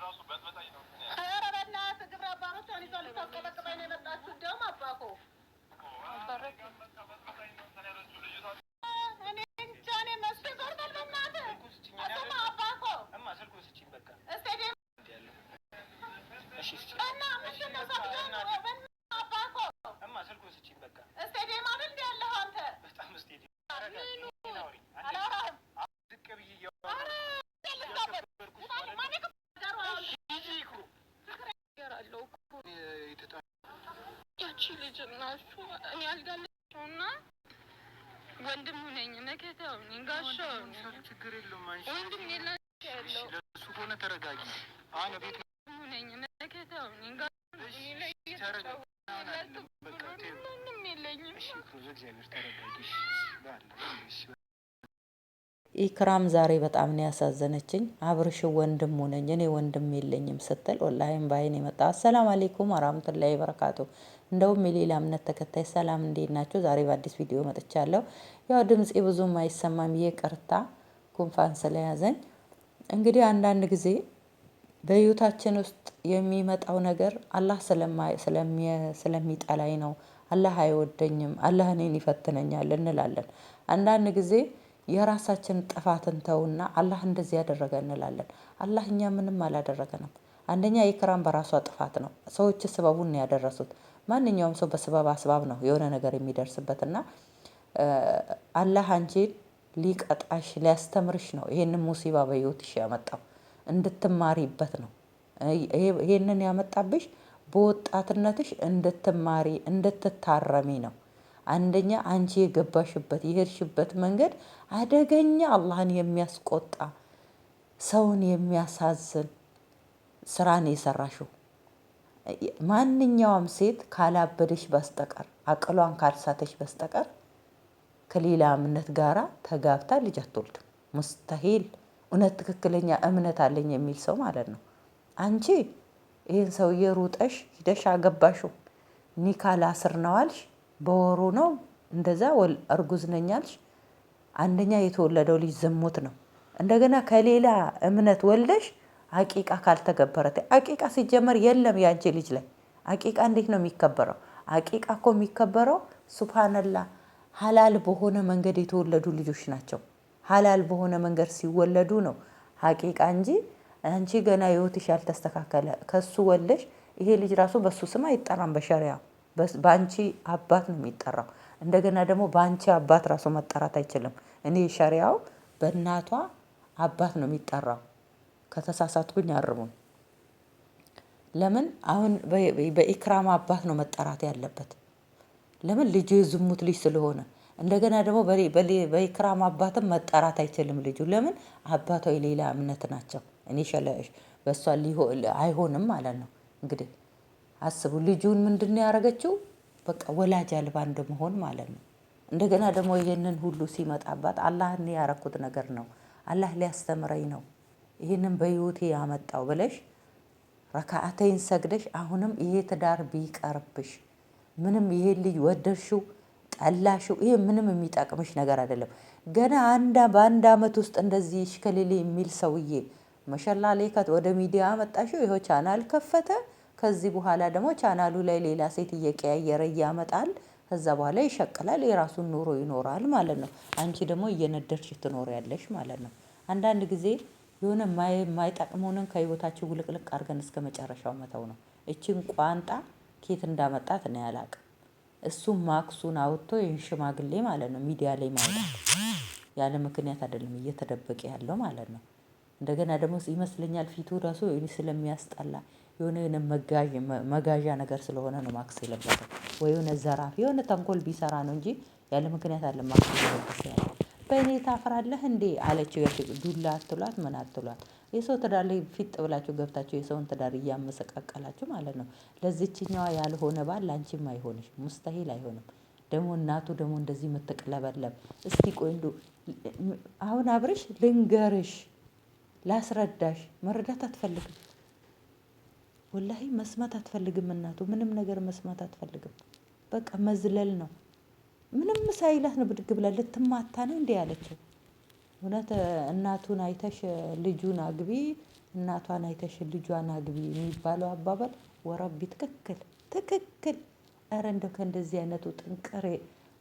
ኧረ በእናትህ ግብረ አባሮቿን ይዟ ልታስቀበቅበኝ ነው የመጣችሁ። እንደውም አባኮ እኔ እንጃ እኔ መስሎኝ ዞር በል በእናትህ። እሱማ አባኮ እስቴዲየም እና ምንድን ነው ሰውዬው አባኮ እስቴዲየም አይደል እንደ ያለኸው አንተ? አላወራህም። ያቺ ልጅ እና እሱ እኔ አልጋለቸውና ወንድሙ ነኝ መከታው ነኝ ጋሻው ችግር የለውም። ወንድም የላቸው ያለው ለሱ ሆነ ተረጋጊ። አሁን ቤት ነኝ መከታው ነኝ ጋሻው እኔ ላይ ተረጋጊ። ምንም የለኝም። እሺ እግዚአብሔር ተረጋጊ። ኢክራም ዛሬ በጣም ነው ያሳዘነችኝ። አብርሽ ወንድሙ ነኝ እኔ ወንድም የለኝም ስትል ወላሂም ባይን የመጣ አሰላም አለይኩም ወራህመቱላሂ ወበረካቱ። እንደውም የሌላ እምነት ተከታይ ሰላም እንዴት ናችሁ? ዛሬ በአዲስ ቪዲዮ መጥቻለሁ። ያው ድምጼ ብዙም አይሰማም ይቅርታ፣ ጉንፋን ስለያዘኝ። እንግዲህ አንዳንድ ጊዜ በህይወታችን ውስጥ የሚመጣው ነገር አላህ ስለሚጠላኝ ነው፣ አላህ አይወደኝም፣ አላህ እኔን ይፈትነኛል እንላለን። አንዳንድ ጊዜ የራሳችን ጥፋትን ተውና አላህ እንደዚህ ያደረገ እንላለን። አላህ እኛ ምንም አላደረገንም። አንደኛ ኢክራም በራሷ ጥፋት ነው። ሰዎች ስበቡን ያደረሱት። ማንኛውም ሰው በስበብ አስባብ ነው የሆነ ነገር የሚደርስበትና አላህ አንቺን ሊቀጣሽ ሊያስተምርሽ ነው ይሄንን ሙሲባ በህይወትሽ ያመጣው እንድትማሪበት ነው። ይሄንን ያመጣብሽ በወጣትነትሽ እንድትማሪ እንድትታረሚ ነው። አንደኛ አንቺ የገባሽበት የሄድሽበት መንገድ አደገኛ አላህን የሚያስቆጣ ሰውን የሚያሳዝን ስራን የሰራሽው። ማንኛውም ሴት ካላበደሽ በስተቀር አቅሏን ካልሳተሽ በስተቀር ከሌላ እምነት ጋራ ተጋብታ ልጅ አትወልድም። ሙስተሂል። እውነት ትክክለኛ እምነት አለኝ የሚል ሰው ማለት ነው። አንቺ ይህን ሰውዬ ሩጠሽ ሂደሽ አገባሽው። ኒካ ላስር ነው አልሽ። በወሩ ነው እንደዛ እርጉዝ ነኝ አልሽ። አንደኛ የተወለደው ልጅ ዝሙት ነው። እንደገና ከሌላ እምነት ወልደሽ አቂቃ ካልተገበረ አቂቃ ሲጀመር የለም ያንቺ ልጅ ላይ አቂቃ እንዴት ነው የሚከበረው? አቂቃ እኮ የሚከበረው ሱብሃንአላህ ሐላል በሆነ መንገድ የተወለዱ ልጆች ናቸው። ሐላል በሆነ መንገድ ሲወለዱ ነው አቂቃ እንጂ አንቺ ገና ህይወትሽ ያልተስተካከለ ከሱ ወልደሽ ይሄ ልጅ ራሱ በሱ ስም አይጠራም በሸሪዓ በአንቺ አባት ነው የሚጠራው። እንደገና ደግሞ በአንቺ አባት ራሱ መጠራት አይችልም። እኔ ሸሪዓው በእናቷ አባት ነው የሚጠራው። ከተሳሳትኩኝ አርሙኝ። ለምን አሁን በኢክራም አባት ነው መጠራት ያለበት? ለምን ልጁ የዝሙት ልጅ ስለሆነ። እንደገና ደግሞ በኢክራም አባትም መጠራት አይችልም ልጁ። ለምን አባቷ የሌላ እምነት ናቸው። እኔ በሷ አይሆንም ማለት ነው። እንግዲህ አስቡ ልጁን ምንድነው ያደረገችው? በቃ ወላጅ አልባ እንደመሆን ማለት ነው። እንደገና ደግሞ ይሄንን ሁሉ ሲመጣባት አላህ እኔ ያረኩት ነገር ነው፣ አላህ ሊያስተምረኝ ነው ይሄንን በህይወቴ ያመጣው ብለሽ ረካዓተይን ሰግደሽ አሁንም ይሄ ትዳር ቢቀርብሽ ምንም ይሄ ልጅ ወደድሽው ጠላሽው ይሄ ምንም የሚጠቅምሽ ነገር አይደለም። ገና በአንድ አመት ውስጥ እንደዚህ ሽከሌሌ የሚል ሰውዬ ማሻአላ ለይከት ወደ ሚዲያ አመጣሽው። ይሄው ቻናል ከፈተ። ከዚህ በኋላ ደግሞ ቻናሉ ላይ ሌላ ሴት እየቀያየረ ያመጣል። ከዛ በኋላ ይሸቅላል፣ የራሱን ኑሮ ይኖራል ማለት ነው። አንቺ ደግሞ እየነደርሽ ትኖሪያለሽ ማለት ነው። አንዳንድ ጊዜ የሆነ የማይጠቅሙንን ከህይወታችሁ ውልቅልቅ አድርገን እስከ መጨረሻው መተው ነው። እቺን ቋንጣ ኬት እንዳመጣት እኔ አላቅም። እሱም ማክሱን አውጥቶ ይህን ሽማግሌ ማለት ነው ሚዲያ ላይ ማውጣት ያለ ምክንያት አይደለም እየተደበቀ ያለው ማለት ነው። እንደገና ደግሞ ይመስለኛል ፊቱ ራሱ ስለሚያስጠላ የሆነ መጋዣ ነገር ስለሆነ ነው ማክስ የለበሰው። ወይ የሆነ ዘራፊ የሆነ ተንኮል ቢሰራ ነው እንጂ ያለ ምክንያት አይደለም ማክስ የለበሰው ያለው። በእኔ ታፍራለህ እንዴ አለችው። ዱላ አትሏት ምን አትሏት። የሰው ትዳር ላይ ፊት ብላችሁ ገብታችሁ የሰውን ትዳር እያመሰቃቀላችሁ ማለት ነው። ለዚችኛዋ ያልሆነ ባል ላንቺም አይሆንሽ፣ ሙስተሂል አይሆንም። ደግሞ እናቱ ደግሞ እንደዚህ የምትቅለበለብ እስቲ ቆይ እንደው አሁን አብርሽ ልንገርሽ፣ ላስረዳሽ፣ መረዳት አትፈልግም። ወላሂ መስማት አትፈልግም። እናቱ ምንም ነገር መስማት አትፈልግም። በቃ መዝለል ነው። ምንም ሳይላት ነው ብድግ ብላ ልትማታ ነው እንዴ ያለችው። እውነት እናቱን አይተሽ ልጁን አግቢ እናቷን አይተሽ ልጇን አግቢ የሚባለው አባባል ወረቢ ትክክል ትክክል። ኧረ እንደው ከእንደዚህ አይነቱ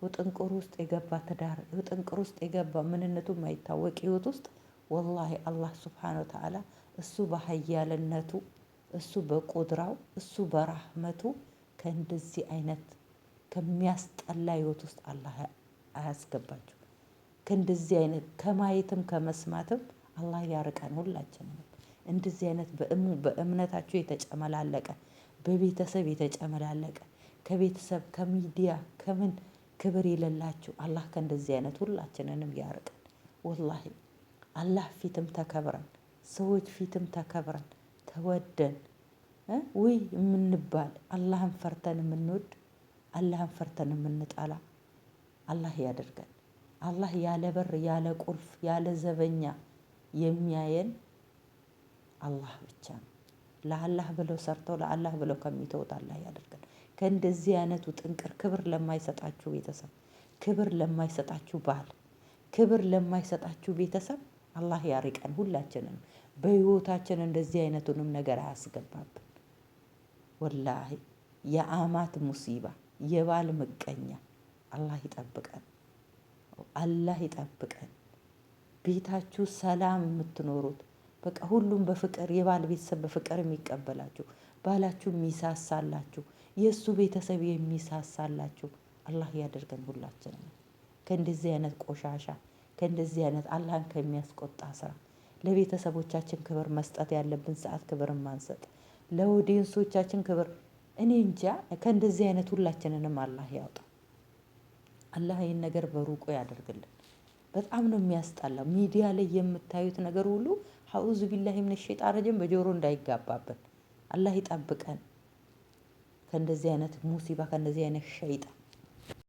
ውጥንቅር ውስጥ የገባ ትዳር ውጥንቅር ውስጥ የገባ ምንነቱ የማይታወቅ ህይወት ውስጥ ወላሂ አላህ ሱብሓነሁ ወተዓላ እሱ በሀያልነቱ እሱ በቁድራው እሱ በራህመቱ ከእንደዚህ አይነት ከሚያስጠላ ህይወት ውስጥ አላህ አያስገባችሁ። ከእንደዚህ አይነት ከማየትም ከመስማትም አላህ ያርቀን ሁላችንም። እንደዚህ አይነት በእምነታችሁ የተጨመላለቀ በቤተሰብ የተጨመላለቀ ከቤተሰብ ከሚዲያ ከምን ክብር የሌላችሁ አላህ ከእንደዚህ አይነት ሁላችንንም ያርቀን። ወላሂ አላህ ፊትም ተከብረን ሰዎች ፊትም ተከብረን ተወደን ውይ የምንባል አላህን ፈርተን የምንወድ አላህን ፈርተን የምንጠላ አላህ ያደርገን። አላህ ያለ በር ያለ ቁልፍ ያለ ዘበኛ የሚያየን አላህ ብቻ ነው። ለአላህ ብለው ሰርተው ለአላህ ብለው ከሚተውት አላህ ያደርገን። ከእንደዚህ አይነቱ ጥንቅር ክብር ለማይሰጣችሁ ቤተሰብ ክብር ለማይሰጣችሁ ባል ክብር ለማይሰጣችሁ ቤተሰብ አላህ ያርቀን ሁላችንም። በህይወታችን እንደዚህ አይነቱንም ነገር አያስገባብን። ወላሂ የአማት ሙሲባ የባል ምቀኛ አላህ ይጠብቀን። አላህ ይጠብቀን። ቤታችሁ ሰላም የምትኖሩት በቃ ሁሉም በፍቅር የባል ቤተሰብ በፍቅር የሚቀበላችሁ ባላችሁ የሚሳሳላችሁ የእሱ ቤተሰብ የሚሳሳላችሁ አላህ ያደርገን ሁላችንም። ከእንደዚህ አይነት ቆሻሻ ከእንደዚህ አይነት አላህን ከሚያስቆጣ ስራ ለቤተሰቦቻችን ክብር መስጠት ያለብን ሰዓት ክብር ማንሰጥ ለኦዲየንሶቻችን ክብር እኔ እንጃ። ከእንደዚህ አይነት ሁላችንንም አላህ ያውጣ። አላህ ይህን ነገር በሩቁ ያደርግልን። በጣም ነው የሚያስጠላው። ሚዲያ ላይ የምታዩት ነገር ሁሉ አዑዙ ቢላሂ ሚነ ሸይጣን ረጂም በጆሮ እንዳይጋባብን አላህ ይጠብቀን ከእንደዚህ አይነት ሙሲባ ከእንደዚህ አይነት ሸይጣን